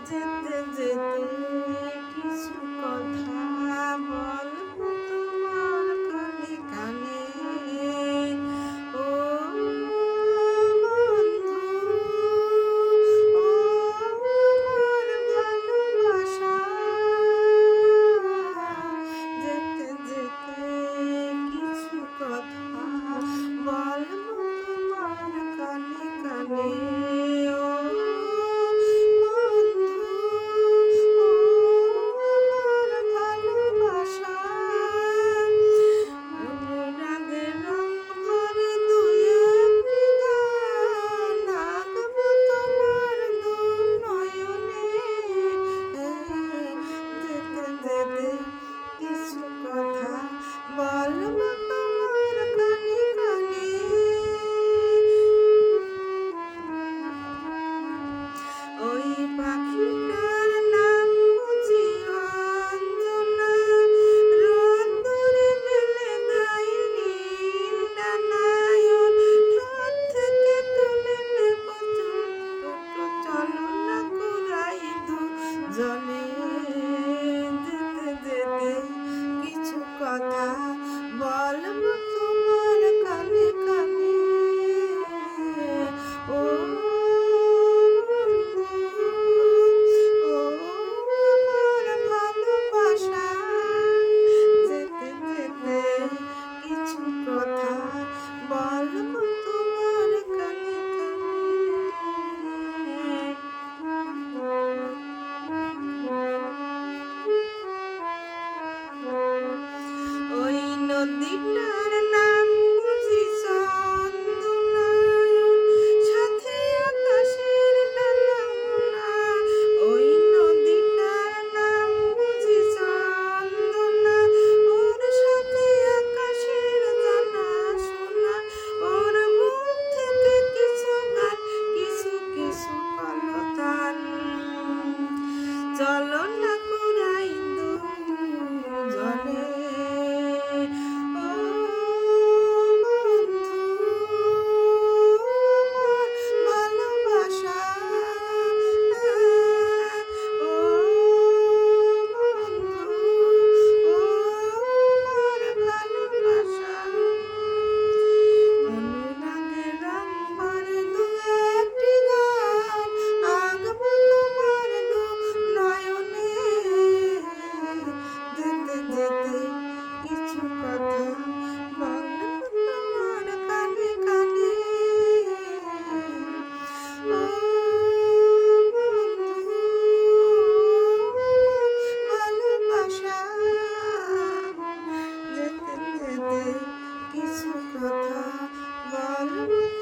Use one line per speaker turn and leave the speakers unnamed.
যেতে যেতে কিছু কথা বলবো তোমার কানে কানে। ও বন্ধু, ও আমার ভালোবাসা, যেতে যেতে কিছু কথা বলবো তোমার কানে কানে। ও বন্ধু, ও আমার ভালোবাসা, অনুরাগের রং ভরে দুই একটি গান আঁকবো তোমার দু নয়নে। যেতে যেতে কিছু কথা বলবো তোমার কানে কানে। ওই পাখিটার নাম বুঝি অঞ্জনা, রোদ্দুরে মেলে দেয় নীল ডানায়ন, ঠোঁট থেকে তুলে নেব চুপ, চলো না কুড়াই দুজনে। যেতে যেতে কিছু কথা বলবো তোমার কানে কানে। ও বন্ধু, ও আমার ভালোবাসা, যেতে যেতে কিছু কথা বলবো তোমার কানে কানে। ওই নদীটার নাম বুঝি চন্দনায়ন, সাথে আকাশের ডানা মোনা। ওই নদীটার নাম বুঝি চন্দনা, ওর সাথে আকাশের জানা শোনা। ওর মুখ থেকে কিছু গান, কিছু কিছু কলতান, চলো না কুড়াই দুজনে। ও বন্ধু, আমার ভালোবাসা, ও বন্ধু, ও আমার ভালোবাসা, অনুরাগের রং ভরে দু একটি গান আঁকবো তোমার দু নয়নে। যেতে যেতে কিছু কথা বলবো তোমার কানে কানে। ও বন্ধু, ভালোবাসা, যেতে যেতে কিছু কথা বলবো।